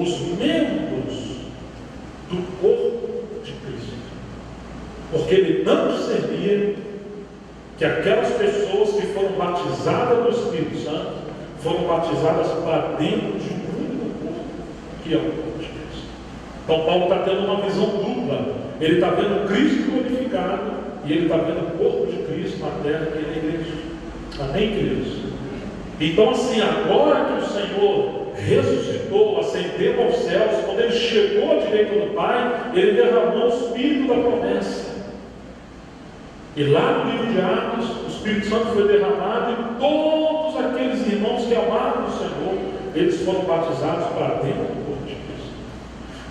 os membros do corpo de Cristo. Porque ele não discernia que aquelas pessoas que foram batizadas no Espírito Santo foram batizadas para dentro de um único corpo, que é o corpo de Cristo. Então Paulo está tendo uma visão dupla. Ele está vendo Cristo glorificado e ele está vendo o corpo de Cristo na terra, que é a igreja. Amém, queridos? Então assim, agora que o Senhor ressuscitou, ascendeu aos céus, quando ele chegou à direita do Pai, ele derramou o Espírito da promessa. E lá no livro de Atos, o Espírito Santo foi derramado e todos aqueles irmãos que amavam o Senhor, eles foram batizados para dentro do corpo de Cristo.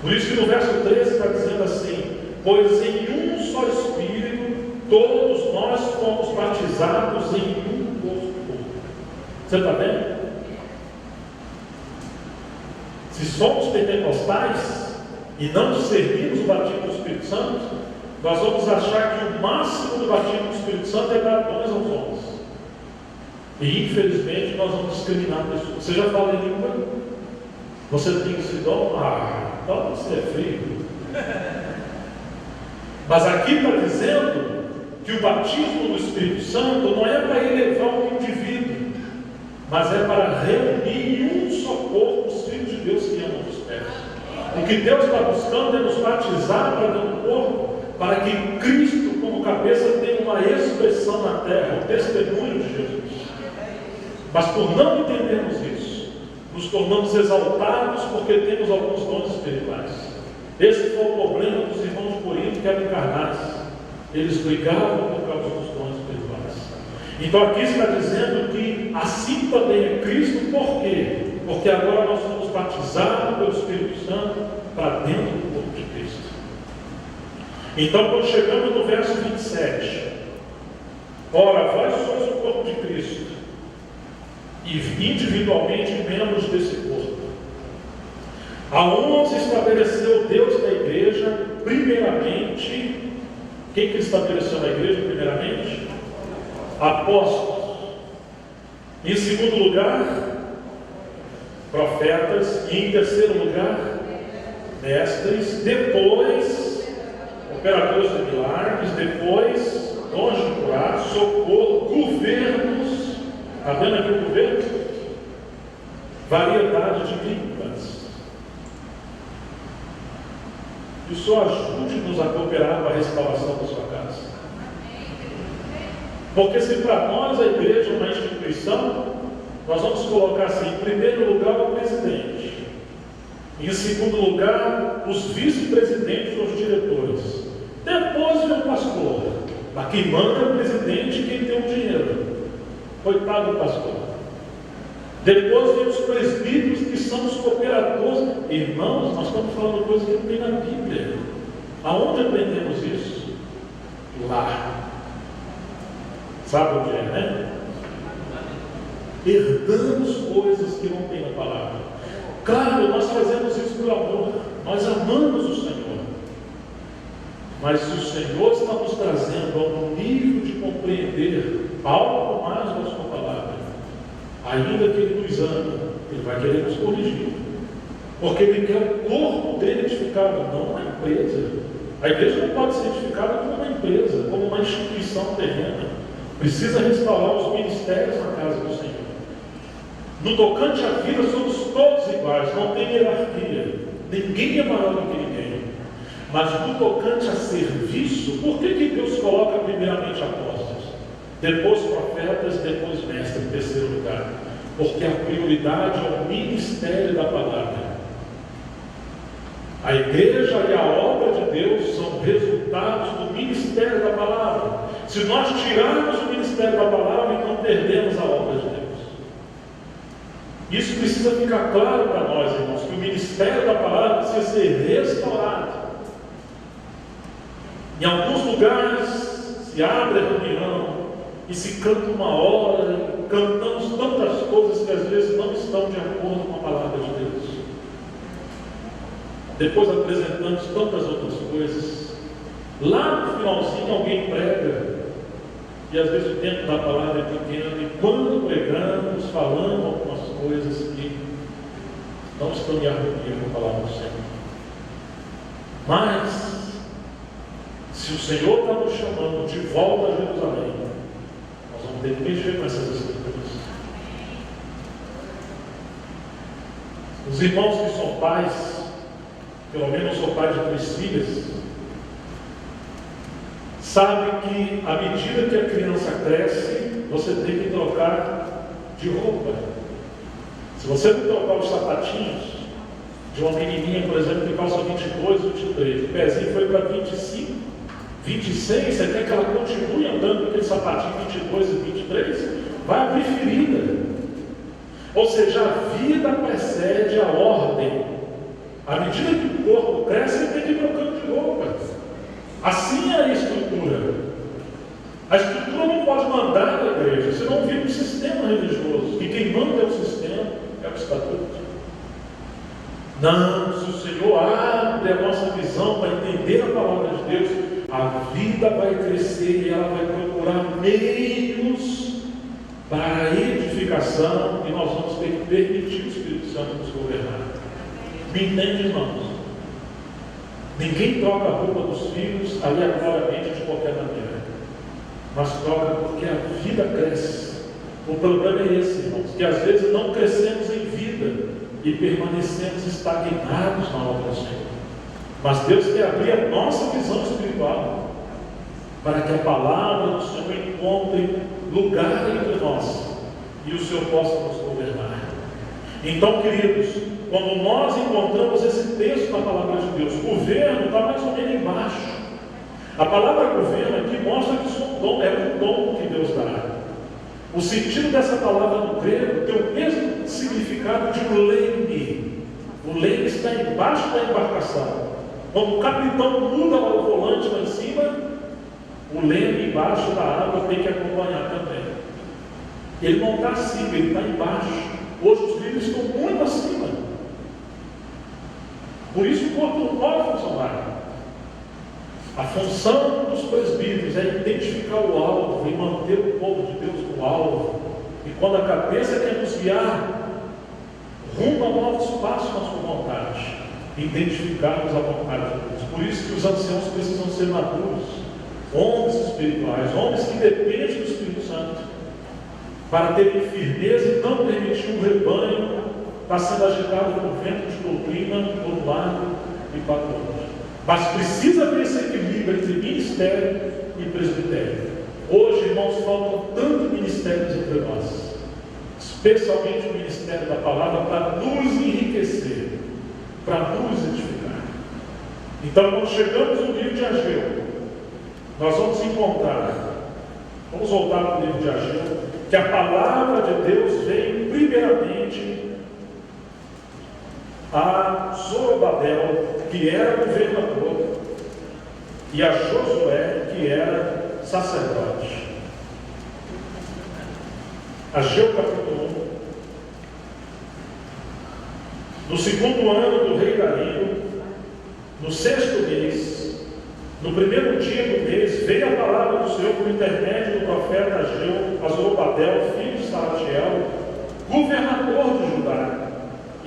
Por isso que no verso 13 está dizendo assim: pois em um só Espírito todos nós fomos batizados em um corpo. Você está vendo? Se somos pentecostais e não discernimos o batismo do Espírito Santo, nós vamos achar que o máximo do batismo do Espírito Santo é dar dons aos homens. E infelizmente nós vamos discriminar pessoas. Você já fala em língua? Você tem esse dom? Então você é frio. Mas aqui está dizendo que o batismo do Espírito Santo não é para elevar um indivíduo, mas é para reunir em um só corpo os filhos de Deus que amam os pés. O que Deus está buscando é nos batizar para dentro do corpo, para que Cristo, como cabeça, tenha uma expressão na terra, o testemunho de Jesus. Mas por não entendermos isso, nos tornamos exaltados porque temos alguns dons espirituais. Esse foi o problema dos irmãos de Corinto, que eram carnais. Eles brigavam por causa dos dons espirituais. Então aqui está dizendo que assim também é Cristo. Por quê? Porque agora nós somos batizados pelo Espírito Santo para dentro do corpo de Cristo. Então, quando chegamos no verso 27, ora, vós sois o corpo de Cristo, e individualmente membros desse corpo, aonde se estabeleceu Deus da igreja, primeiramente. Quem que estabeleceu na igreja primeiramente? Apóstolos. Em segundo lugar, profetas. E em terceiro lugar, mestres. Depois, operadores de milagres. Depois, dons de curar, socorro, governos. Está vendo aqui o governo? Variedade de línguas. Que o Senhor ajude-nos a cooperar com a restauração da sua casa. Porque se para nós a igreja é uma instituição, nós vamos colocar assim: em primeiro lugar o presidente, em segundo lugar os vice-presidentes ou os diretores, depois vem o pastor. Mas quem manda é o presidente e quem tem o dinheiro. Coitado do pastor. Depois vem os presbíteros, que são os cooperadores. Irmãos, nós estamos falando coisas que não tem na Bíblia. Aonde aprendemos isso? Lá. Sabe onde é, né? Herdamos coisas que não tem na palavra. Claro, nós fazemos isso por amor. Nós amamos o Senhor. Mas se o Senhor está nos trazendo a um nível de compreender algo mais da sua palavra, ainda que Ele nos ama, Ele vai querer nos corrigir. Porque Ele quer o corpo dele edificado, não uma empresa. A igreja não pode ser edificada como uma empresa, como uma instituição terrena. Precisa restaurar os ministérios na casa do Senhor. No tocante à vida, somos todos iguais, não tem hierarquia. Ninguém é maior do que ninguém. Mas no tocante a serviço, por que Deus coloca primeiramente apóstolos, depois profetas, depois mestres, em terceiro lugar? Porque a prioridade é o ministério da palavra. A igreja e a obra de Deus são resultados do ministério da palavra. Se nós tirarmos o ministério da palavra, então perdemos a obra de Deus. Isso precisa ficar claro para nós, irmãos, que o ministério da palavra precisa ser restaurado. Em alguns lugares se abre a reunião e se canta uma hora, e cantamos tantas coisas que às vezes não estão de acordo com a palavra de Deus. Depois apresentamos tantas outras coisas. Lá no finalzinho alguém prega, e às vezes o tempo da palavra é pequeno, e quando pregamos, falamos algumas coisas que não estão em harmonia com a palavra do Senhor. Mas, se o Senhor está nos chamando de volta a Jerusalém, nós vamos ter que mexer com essas escrituras. Os irmãos que são pais, pelo menos eu sou pai de 3 filhas, sabem que à medida que a criança cresce, você tem que trocar de roupa. Se você não trocar os sapatinhos de uma menininha, por exemplo, que calça 22, 23, o pezinho foi para 25, 26, você quer que ela continue andando com aquele sapatinho 22 e 23? Vai abrir ferida. Ou seja, a vida precede a ordem. À medida que o corpo cresce, ele tem que ir trocando de roupa. Assim é a estrutura. A estrutura não pode mandar na igreja, senão vira um sistema religioso. E quem manda é o sistema, é o estatuto. Não, se o Senhor abre a nossa visão para entender a palavra de Deus, a vida vai crescer e ela vai procurar meios para a edificação, e nós vamos ter que permitir o Espírito Santo nos governar. Me entende, irmãos? Ninguém troca a roupa dos filhos aleatoriamente de qualquer maneira, mas troca porque a vida cresce. O problema é esse, irmãos, que às vezes não crescemos em vida e permanecemos estagnados na obra do Senhor. Mas Deus quer abrir a nossa visão espiritual para que a palavra do Senhor encontre lugar entre nós e o Senhor possa nos governar. Então, queridos, quando nós encontramos esse texto na palavra de Deus, governo está mais ou menos embaixo. A palavra governo aqui mostra que isso é um dom que Deus dá. O sentido dessa palavra no grego tem o mesmo significado de um leme. O leme está embaixo da embarcação. Quando o capitão muda lá o volante lá em cima, o leme embaixo da água tem que acompanhar também. Ele não está acima, ele está embaixo. Hoje os livros estão muito acima. Por isso o corpo não pode funcionar. A função dos presbíteros é identificar o alvo e manter o povo de Deus no alvo. E quando a cabeça quer nos guiar rumo a novos passos na sua vontade, identificarmos a vontade de Deus. Por isso que os anciãos precisam ser maduros, homens espirituais, homens que dependem do Espírito Santo, para terem firmeza e não permitir o rebanho estar sendo agitado por vento de doutrina por um lado e para o outro. Mas precisa haver esse equilíbrio entre ministério e presbitério. Hoje, irmãos, faltam tantos ministérios entre nós, especialmente o ministério da palavra, para nos enriquecer, para nos edificar. Então, quando chegamos no livro de Ageu, nós vamos encontrar, vamos voltar para o livro de Ageu, que a palavra de Deus veio primeiramente a Zorobabel, que era governador, e a Josué, que era sacerdote. Ageu capítulo 1. No 2º ano do rei Dario, no 6º mês, no 1º dia do mês, veio a palavra do Senhor por intermédio do profeta Ageu a Zorobabel, filho de Salatiel, governador de Judá,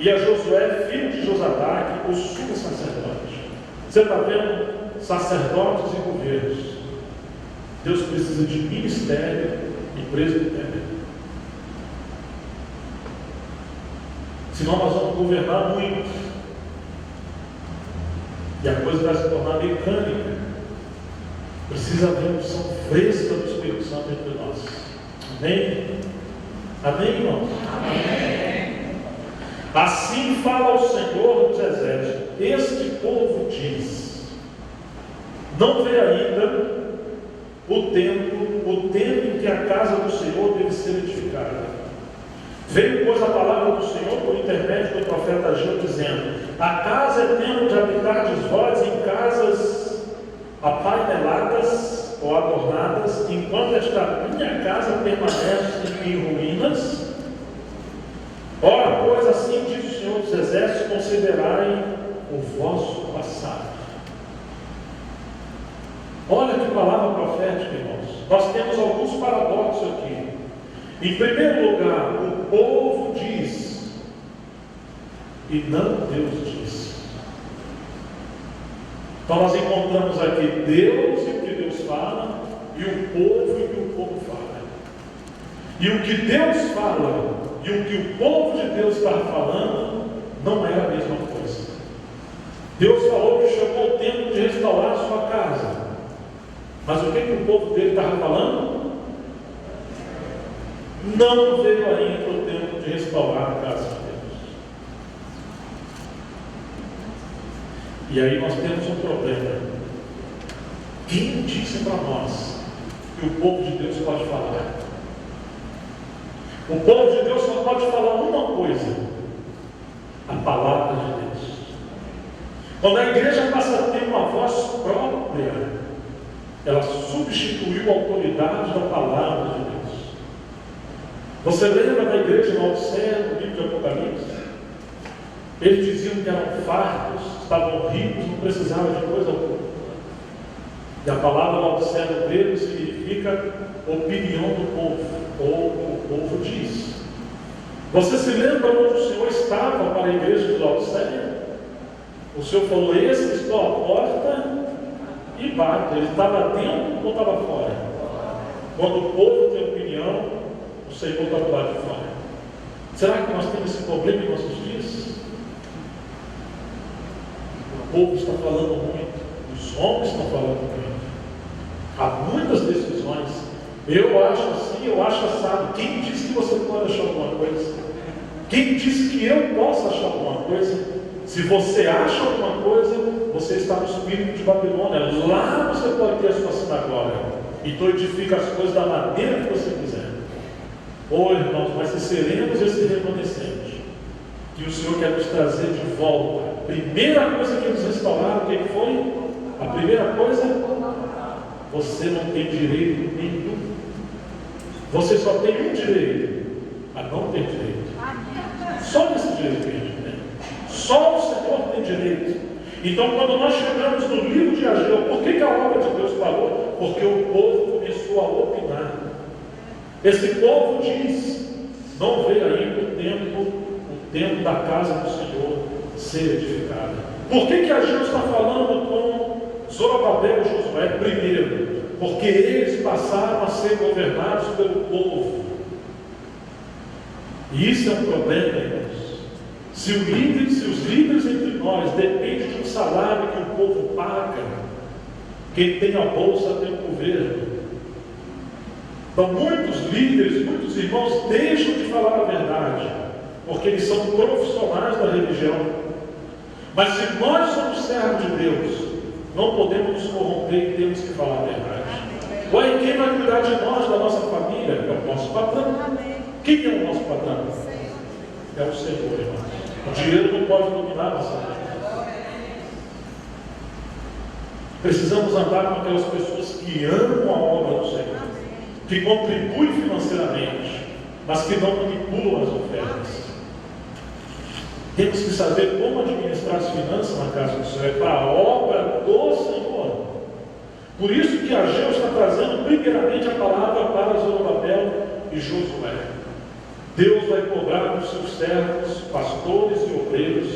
e a Josué, filho de Josadaque, o sumo sacerdote. Você está vendo? Sacerdotes e governos. Deus precisa de ministério e presbitério. Senão nós vamos governar muito. E a coisa vai se tornar mecânica. Precisa haver uma unção fresca do Espírito Santo entre nós. Amém? Amém, irmãos? Amém. Assim fala o Senhor dos Exércitos: este povo diz, não vê ainda o tempo em que a casa do Senhor deve ser edificada. Veio, pois, a palavra do Senhor por intermédio do profeta Ageu, dizendo: a casa é tempo de habitardes vós em casas apaineladas ou adornadas, enquanto esta minha casa permanece em ruínas. Ora, pois, assim diz o Senhor dos Exércitos: considerai o vosso passado. Olha que palavra profética, irmãos. Nós temos alguns paradoxos aqui. Em primeiro lugar, o povo diz, e não Deus disse. Então nós encontramos aqui Deus e o que Deus fala, e o povo e o que o povo fala. E o que Deus fala e o que o povo de Deus está falando não é a mesma coisa. Deus falou que chegou o tempo de restaurar a sua casa. Mas o que o povo dele estava falando? Não veio ainda o tempo de restaurar a casa de Deus. E aí nós temos um problema. Quem disse para nós que o povo de Deus pode falar? O povo de Deus só pode falar uma coisa: a palavra de Deus. Quando a igreja passa a ter uma voz própria, ela substituiu a autoridade da palavra de Deus. Você lembra da igreja de Laodiceia, no livro de Apocalipse? Eles diziam que eram fartos, estavam ricos, não precisavam de coisa alguma. E a palavra Laodiceia no grego significa opinião do povo, ou o povo diz. Você se lembra onde o Senhor estava para a igreja de Laodiceia? O Senhor falou: eis que estou à porta e bato. Ele estava dentro ou estava fora? Quando o povo tem opinião, o Senhor está do lado de fora. Será que nós temos esse problema em nossos dias? O povo está falando muito, os homens estão falando muito. Há muitas decisões. Eu acho assim, eu acho assado. Quem disse que você pode achar alguma coisa? Quem disse que eu posso achar alguma coisa? Se você acha alguma coisa, você está no espírito de Babilônia. Lá você pode ter a sua sinagoga. Então edifica as coisas da maneira que você quiser. Ô irmãos, mas se seremos esse remanescente que o Senhor quer nos trazer de volta. Primeira coisa que eles restauraram, o que foi? A primeira coisa: você não tem direito nenhum. Você só tem um direito: a não ter direito. Só esse direito que a gente tem. Só o Senhor tem direito. Então, quando nós chegamos no livro de Ageu, por que a obra de Deus parou? Porque o povo começou a opinar. Esse povo diz: não veio ainda o tempo da casa do Senhor ser edificada. Por que Ageu está falando com Zorobabel e Josué? Primeiro, porque eles passaram a ser governados pelo povo. E isso é um problema, irmãos. Se os líderes entre nós dependem de um salário que o povo paga, quem tem a bolsa tem o governo. Então muitos líderes, muitos irmãos deixam de falar a verdade, porque eles são profissionais da religião. Mas se nós somos servos de Deus, não podemos nos corromper e temos que falar a verdade. Ué, quem vai cuidar de nós, da nossa família? É o nosso patrão. Quem é o nosso patrão? É o Senhor, irmão. O dinheiro não pode dominar a nossa vida. Precisamos andar com aquelas pessoas que amam a obra do Senhor, que contribuem financeiramente, mas que não manipulam as ofertas. Temos que saber como administrar as finanças na casa do Senhor, é para a obra do Senhor. Por isso que Ageu está trazendo primeiramente a palavra para Zorobabel e Josué. Deus vai cobrar dos seus servos, pastores e obreiros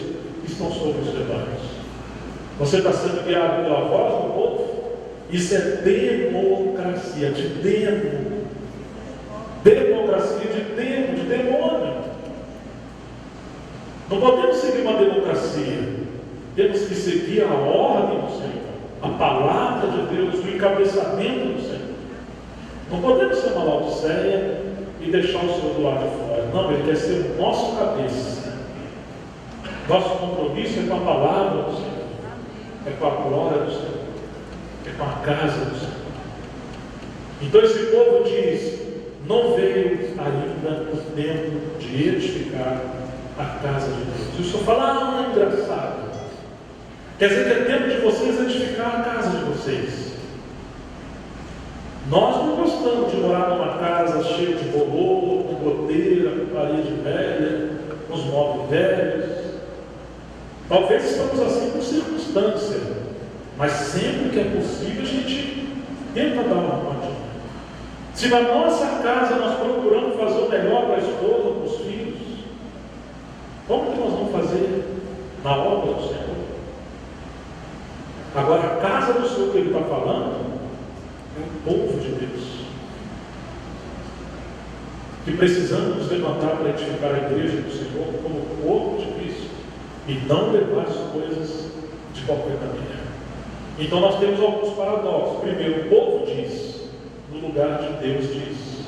que estão sobre os rebanhos. Você está sendo guiado pela voz do povo? Isso é democracia, de demo. Democracia de demo, de demônio. Não podemos seguir uma democracia. Temos que seguir a ordem do Senhor, a palavra de Deus, o encabeçamento do Senhor. Não podemos ser uma Laodiceia e deixar o Senhor do lado de fora. Não, Ele quer ser o nosso cabeça. Nosso compromisso é com a palavra do Senhor, é com a glória do Senhor, é com a casa do Senhor. Então esse povo diz: não veio ainda o tempo de edificar a casa de Deus. E o Senhor fala: engraçado. Quer dizer que é tempo de vocês edificar a casa de vocês. Nós não gostamos de morar numa casa cheia de bolor, com goteira, com parede velha, com os móveis velhos. Talvez estamos assim por circunstância, mas sempre que é possível a gente tenta dar uma arrumadinha. Se na nossa casa nós procuramos fazer o melhor para a esposa, para os filhos, Como que nós vamos fazer na obra do Senhor? Agora, a casa do Senhor que ele está falando é o povo de Deus, que precisamos nos levantar para edificar a igreja do Senhor como o corpo de Cristo e não levar as coisas de qualquer maneira. Então nós temos alguns paradoxos. Primeiro, o povo diz, no lugar de Deus diz.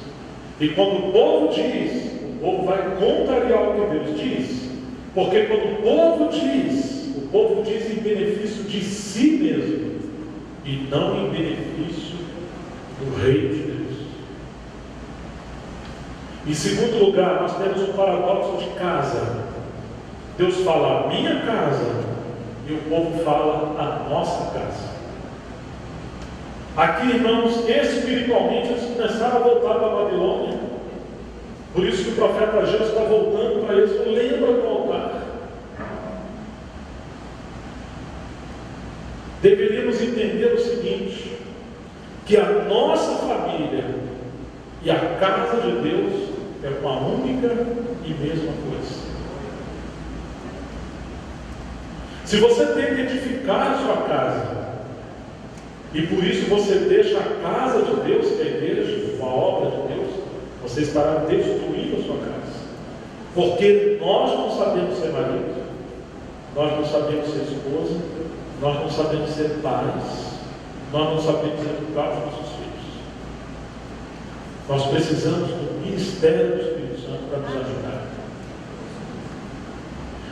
E quando o povo diz, o povo vai contrariar o que Deus diz. Porque quando o povo diz em benefício de si mesmo e não em benefício do Rei de Deus. Em segundo lugar, nós temos o paradoxo de casa. Deus fala a minha casa e o povo fala a nossa casa. Aqui, irmãos, espiritualmente eles começaram a voltar para a Babilônia. Por isso que o profeta Ageu está voltando para eles. Lembra do altar. Deveríamos entender o seguinte, que a nossa família e a casa de Deus é uma única e mesma coisa. Se você tenta edificar a sua casa, e por isso você deixa a casa de Deus, que é a igreja, uma obra de Deus, você estará destruindo a sua casa. Porque nós não sabemos ser marido, nós não sabemos ser esposa, nós não sabemos ser pais, nós não sabemos educar os nossos filhos. Nós precisamos do ministério do Espírito Santo para nos ajudar.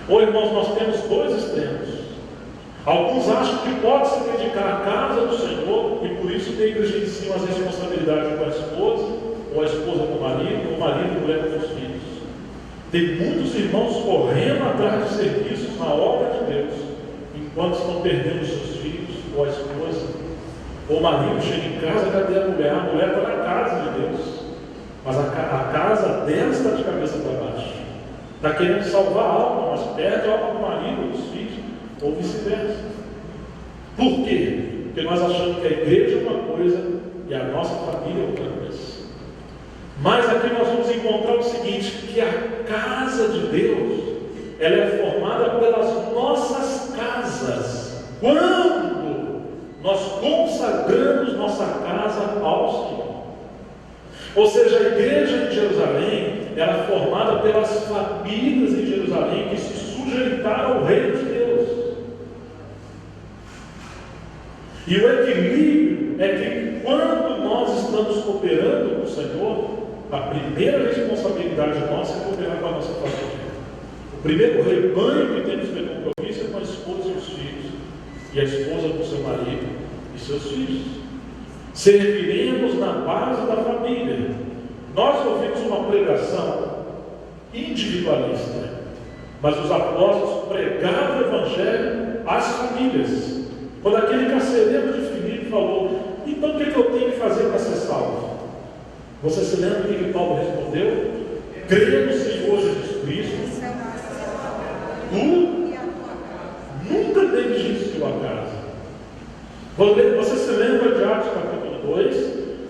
Ou, irmãos, nós temos dois extremos. Alguns acham que pode se dedicar à casa do Senhor e por isso negligenciam as responsabilidades com a esposa, ou a esposa com o marido, ou o marido com os filhos. Tem muitos irmãos correndo atrás de serviços na obra de Deus, enquanto estão perdendo seus filhos, ou a esposa, ou o marido chega em casa, cadê a mulher? A mulher está na casa de Deus, mas a casa dela está de cabeça para baixo. Está querendo salvar a alma, mas perde a alma do marido ou dos filhos, ou vice-versa. Por quê? Porque nós achamos que a igreja é uma coisa e a nossa família é outra coisa. Mas aqui nós vamos encontrar o seguinte, que a casa de Deus, ela é formada pelas nossas casas. Quando nós consagramos nossa casa ao Senhor. Ou seja, a igreja de Jerusalém, ela é formada pelas famílias em Jerusalém que se sujeitaram ao reino de Deus. E o equilíbrio é que quando nós estamos cooperando com o Senhor, a primeira responsabilidade nossa é cooperar com a nossa família. O primeiro rebanho que temos de compromisso é com a esposa e os filhos, e a esposa com seu marido e seus filhos. Serviremos na base da família. Nós ouvimos uma pregação individualista, mas os apóstolos pregavam o Evangelho às famílias. Quando aquele carcereiro de Filipe falou, então o que eu tenho que fazer para ser salvo? Você se lembra o que Paulo respondeu? Crê no Senhor Jesus Cristo, tu nunca negligenciou a casa. Você se lembra de Atos capítulo 2,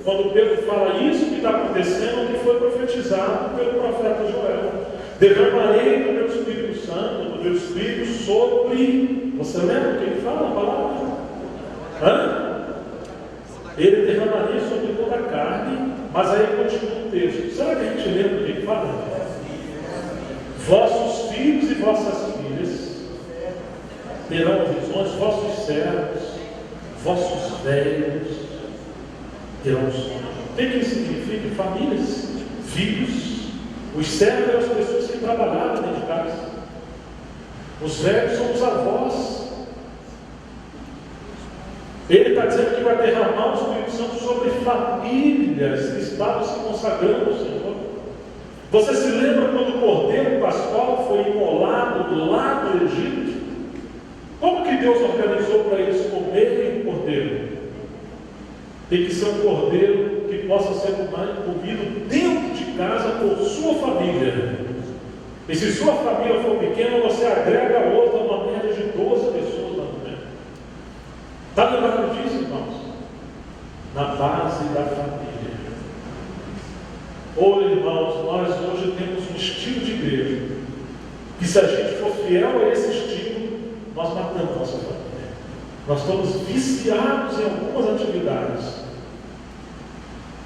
quando Pedro fala isso que está acontecendo, que foi profetizado pelo profeta Joel. Derramarei do meu Espírito Santo, do meu Espírito sobre... Você lembra o que ele fala a palavra? Ele derramaria sobre toda a carne, mas aí continua o texto. Será que a gente lembra o que ele fala? Vossos filhos e vossas filhas terão visões, vossos servos, vossos velhos terão sonhos. O que isso significa? Famílias, filhos. Os servos eram as pessoas que trabalhavam dentro de casa. Os velhos são os avós. Ele está dizendo que vai derramar o Espírito Santo sobre famílias que estavam se consagrando ao Senhor. Você se lembra quando o cordeiro pascal foi imolado lá do Egito? Como que Deus organizou para eles comerem o cordeiro? Tem que ser um cordeiro que possa ser comido dentro de casa por sua família. E se sua família for pequena, você agrega a outra, uma média de 12 pessoas na mulher. Está lembrado disso, irmãos? Na base da família. Ô irmãos, nós hoje temos um estilo de igreja E se a gente for fiel a esse estímulo, nós matamos nossa família. Nós estamos viciados em algumas atividades.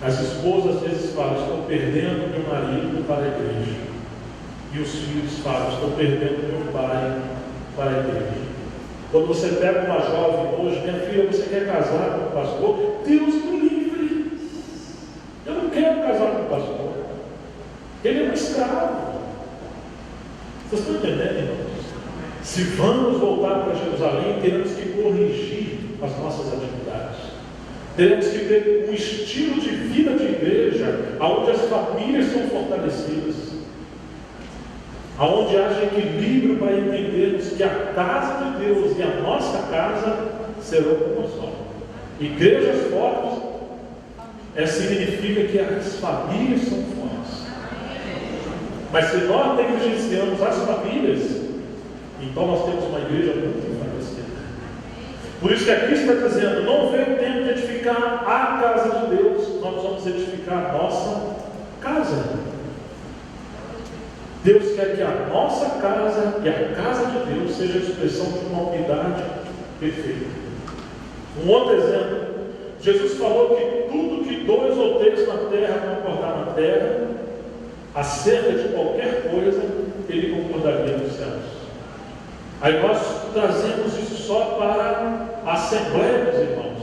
As esposas às vezes falam: estou perdendo meu marido para a igreja. E os filhos falam: estou perdendo meu pai para a igreja. Quando você pega uma jovem hoje: minha filha, você quer casar com o pastor? Deus me livre! Eu não quero casar com o pastor. Ele é um escravo. Vocês estão entendendo, irmãos? Se vamos voltar para Jerusalém, teremos que corrigir as nossas atividades. Teremos que ter um estilo de vida de igreja, onde as famílias são fortalecidas, onde haja equilíbrio para entendermos que a casa de Deus e a nossa casa serão uma só. Igrejas fortes significa que as famílias são fortes. Mas se nós negligenciamos as famílias, então nós temos uma igreja muito enfraquecida. Por isso que aqui está dizendo: não veio o tempo de edificar a casa de Deus, nós vamos edificar a nossa casa. Deus quer que a nossa casa e a casa de Deus seja a expressão de uma unidade perfeita. Um outro exemplo: Jesus falou que tudo que 2 ou 3 na terra concordar na terra, acerca de qualquer coisa, ele concordaria nos céus. Aí nós trazemos isso só para a Assembleia dos Irmãos.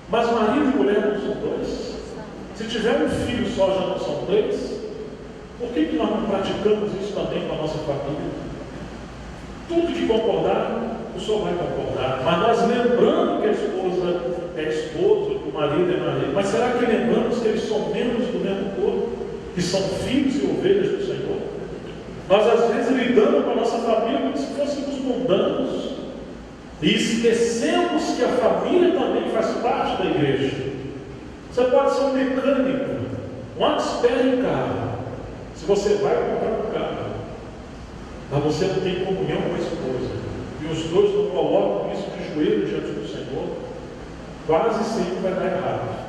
Mas marido e mulher não são 2? Se tiver um filho só, já não são 3? Por que nós não praticamos isso também com a nossa família? Tudo que concordar, o senhor vai concordar. Mas nós lembrando que a esposa é esposo, que o marido é marido. Mas será que lembramos que eles são membros do mesmo corpo? Que são filhos e ovelhas do Senhor? Nós às vezes lidamos com a nossa família como se fôssemos mundanos. E esquecemos que a família também faz parte da igreja. Você pode ser um mecânico, um expert em carro. Se você vai comprar um carro, mas você não tem comunhão com a esposa, e os dois não colocam isso de joelho diante do Senhor, quase sempre vai dar errado.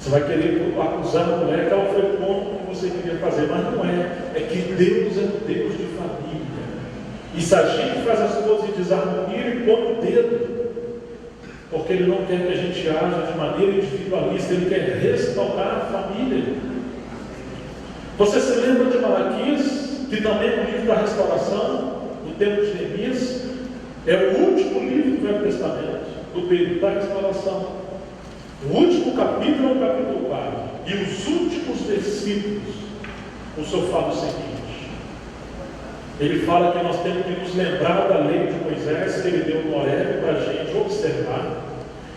Você vai querer acusar a mulher que ela foi contra o que você queria fazer, mas não é. É que Deus é um Deus de família. E se a gente faz as coisas em desarmonia, Ele põe o dedo. Porque Ele não quer que a gente haja de maneira individualista, Ele quer restaurar a família. Você se lembra de Malaquias, que também é um livro da restauração, do tempo de Neemias? É o último livro do Velho Testamento, do período da restauração. O último capítulo é o capítulo 4. E os últimos versículos, o Senhor fala o seguinte: ele fala que nós temos que nos lembrar da lei de Moisés, que ele deu no Horebe para a gente observar.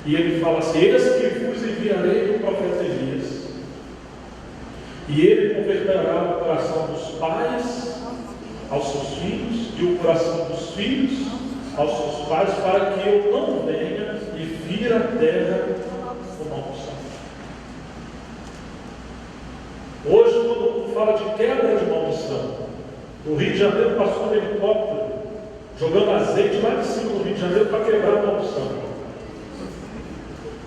E ele fala assim: eis que vos enviarei o profeta Elias, e ele converterá o coração dos pais aos seus filhos, e o coração dos filhos aos seus pais, para que eu não venha e vira a terra com maldição. Hoje todo mundo fala de quebra de maldição. No Rio de Janeiro passou um helicóptero jogando azeite lá de cima do Rio de Janeiro para quebrar a maldição.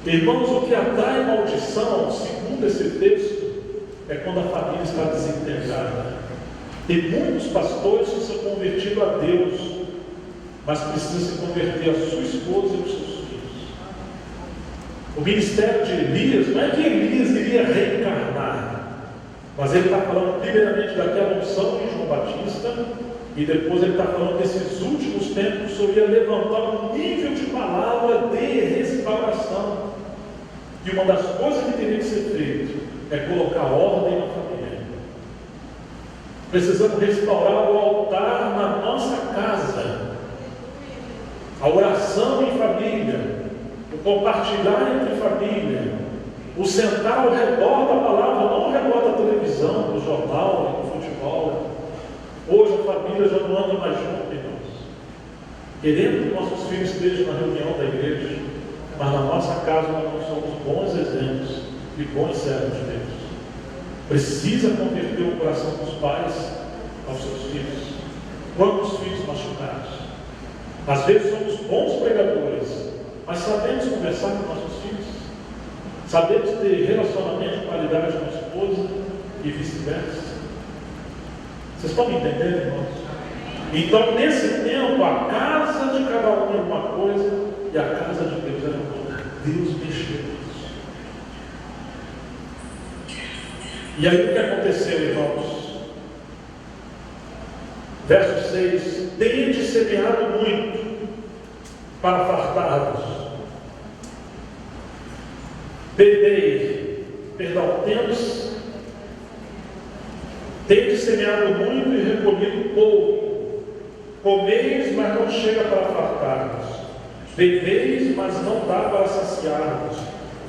Irmãos, o que atrai maldição, segundo esse texto, é quando a família está desintegrada. Tem muitos pastores que são convertidos a Deus, mas precisam se converter a sua esposa e os seus filhos. O ministério de Elias, não é que Elias iria reencarnar, mas ele está falando primeiramente daquela unção de João Batista, e depois ele está falando desses últimos tempos, o Senhor ia levantar um nível de palavra de restauração. E uma das coisas que teria que ser feito é colocar ordem na família. Precisamos restaurar o altar na nossa casa, a oração em família, o compartilhar entre família, o sentar ao redor da palavra, não ao redor da televisão, do jornal, do futebol. Hoje a família já não anda mais junto, irmãos. Querendo que nossos filhos estejam na reunião da igreja, mas na nossa casa nós não somos bons exemplos e bons servos de Deus. Precisa converter o coração dos pais aos seus filhos. Quantos filhos machucados? Às vezes somos bons pregadores, mas sabemos conversar com nossos filhos? Sabemos ter relacionamento de qualidade com a esposa e vice-versa? Vocês estão me entendendo, irmãos? Então, nesse tempo, a casa de cada um era uma coisa e a casa de Deus era outra. Deus mexeu nisso. E aí o que aconteceu, irmãos? Verso 6: Tende semeado muito para fartar-vos. Tende semeado muito e recolhido pouco. Comeis, mas não chega para fartar-vos. Bebeis, mas não dá para saciar-vos.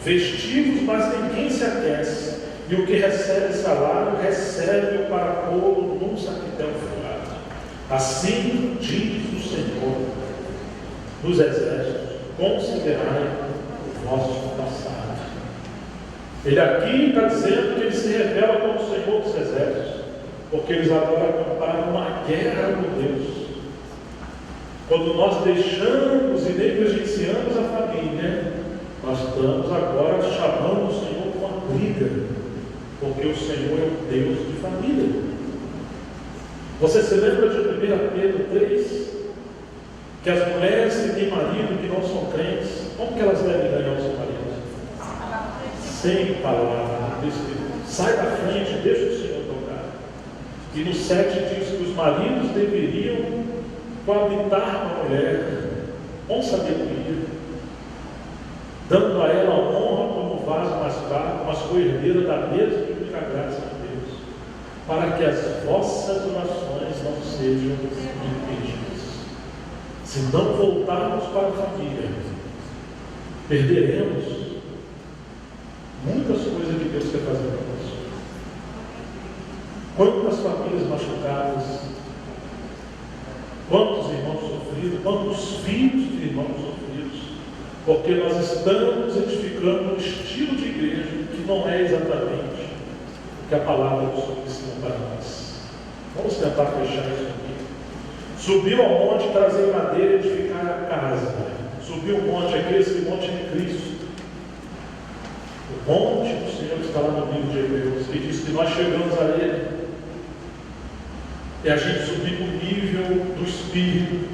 Vestivos, mas ninguém se aquece. E o que recebe salário, recebe-o para pô-lo num saquetel furado. Assim diz o Senhor dos Exércitos: considerai o vosso passado. Ele aqui está dizendo que ele se revela como o Senhor dos Exércitos, porque eles agora acamparam uma guerra com Deus. Quando nós deixamos e negligenciamos a família, nós estamos agora chamando o Senhor para uma briga, porque o Senhor é o Deus de família. Você se lembra de 1 Pedro 3? Que as mulheres que têm marido que não são crentes, como que elas devem ganhar o seu marido? Sem palavra. Sai da frente, deixa o Senhor tocar. E no 7 diz que os maridos deveriam coabitar com a mulher com sabedoria, dando a ela honra como vaso mais fraco, mas co-herdeira da mesma e única graça de Deus, para que as vossas orações não sejam impedidas. Se não voltarmos para a família, perderemos muitas coisas que Deus quer fazer para nós. Quantas famílias machucadas, quantos irmãos sofridos, quantos filhos de irmãos sofridos, porque nós estamos edificando um estilo de igreja que não é exatamente o que a palavra do Senhor ensina para nós. Vamos tentar fechar isso aqui. Subiu ao monte, trazer madeira e edificar a casa. Subiu o monte aqui, esse monte é Cristo. O monte do Senhor está lá no livro de Hebreus, que diz que nós chegamos a Ele e a gente subir no nível do Espírito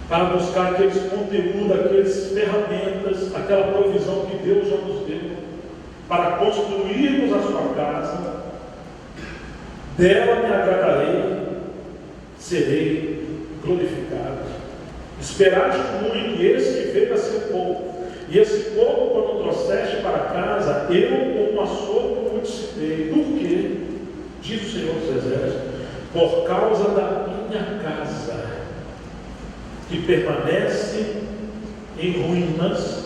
para buscar aqueles conteúdos, aquelas ferramentas, aquela provisão que Deus já nos deu para construirmos a sua casa. Dela me agradarei, serei glorificado. Esperaste muito, e esse que veio a ser pouco. E esse pouco, quando trouxeste para casa, eu com um assopro multipliquei. Do que? Diz o Senhor dos Exércitos: por causa da minha casa, que permanece em ruínas,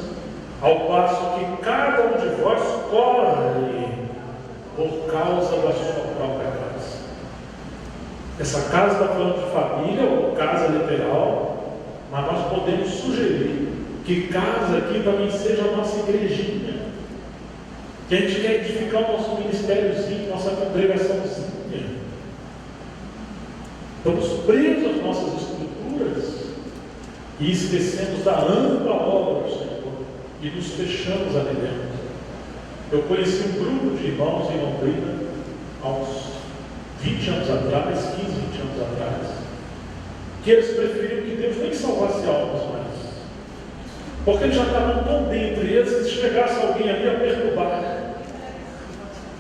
ao passo que cada um de vós corre por causa da sua própria casa. Essa casa está falando de família, ou casa literal, mas nós podemos sugerir que casa aqui também seja a nossa igrejinha, que a gente quer edificar o nosso ministériozinho, nossa congregaçãozinha. Estamos presos às nossas estruturas e esquecemos da ampla obra do Senhor e nos fechamos ali dentro. Eu conheci um grupo de irmãos em Londrina há uns 20 anos atrás, 15, 20 anos atrás, que eles preferiam que Deus nem salvasse almas mais, porque eles já estavam tão bem entre eles que se chegasse alguém ali a perturbar.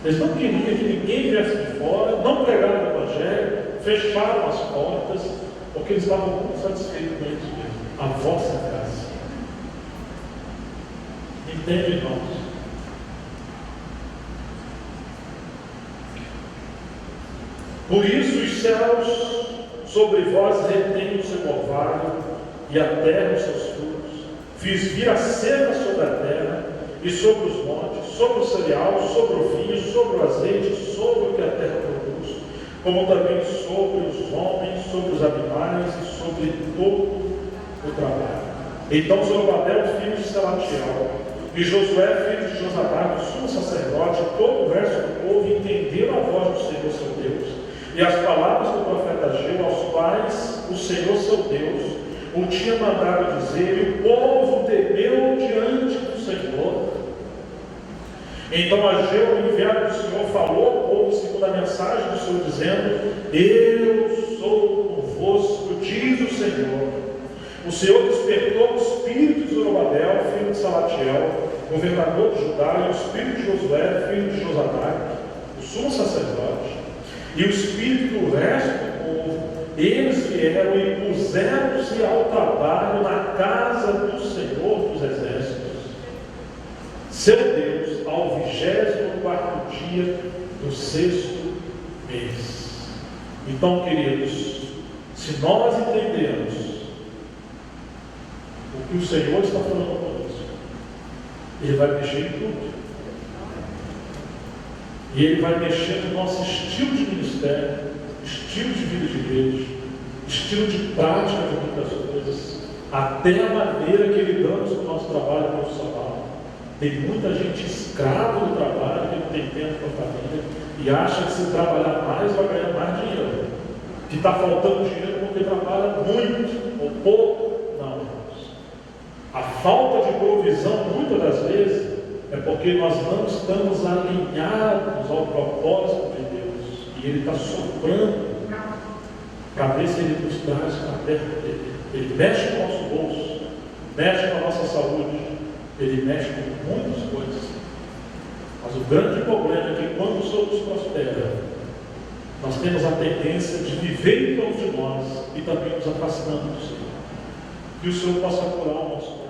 Eles não queriam que ninguém viesse de fora, não pregaram o Evangelho, fecharam as portas, porque eles estavam muito satisfeitos com eles mesmos. A vossa casa. Entende, irmãos? Por isso os céus sobre vós retêm o seu orvalho, e a terra os seus frutos. Fiz vir a seca sobre a terra, e sobre os montes, sobre o cereal, sobre o vinho, sobre o azeite, sobre o que a terra produz, como também sobre os homens, sobre os animais e sobre todo o trabalho. Então Zorobabel, filho de Salatiel, e Josué, filho de Josadac, o sumo sacerdote, todo o resto do povo entenderam a voz do Senhor seu Deus, e as palavras do profeta Ageu, aos quais o Senhor seu Deus o tinha mandado dizer, e o povo temeu diante do Senhor. Então Ageu, o enviado do Senhor, falou ao povo falou segundo a mensagem do Senhor, dizendo: eu sou convosco, diz o Senhor. O Senhor despertou o espírito de Zorobabel, filho de Salatiel, governador de Judá, e o espírito de Josué, filho de Josadac, o sumo sacerdote, e o espírito do resto do povo. Eles vieram e puseram-se ao trabalho na casa do Senhor dos Exércitos, seu Deus, ao 24º dia do 6º mês. Então, queridos, se nós entendemos o que o Senhor está falando conosco, Ele vai mexer em tudo. E Ele vai mexer no nosso estilo de ministério, estilo de vida de igreja, estilo de prática de muitas coisas, até a maneira que lidamos com o nosso trabalho profissional. Tem muita gente escrava do trabalho, que não tem tempo para a família, e acha que se trabalhar mais vai ganhar mais dinheiro. Que está faltando dinheiro porque trabalha muito ou pouco. Não, irmãos. A falta de provisão, muitas das vezes, é porque nós não estamos alinhados ao propósito de Deus. E Ele está soprando para ver se Ele nos traz para perto dele. Ele mexe com o nosso bolso, mexe com a nossa saúde, Ele mexe com muitas coisas. Mas o grande problema é que quando o Senhor nos prospera, nós temos a tendência de viver em torno de nós e também nos afastando do Senhor. Que o Senhor possa curar o nosso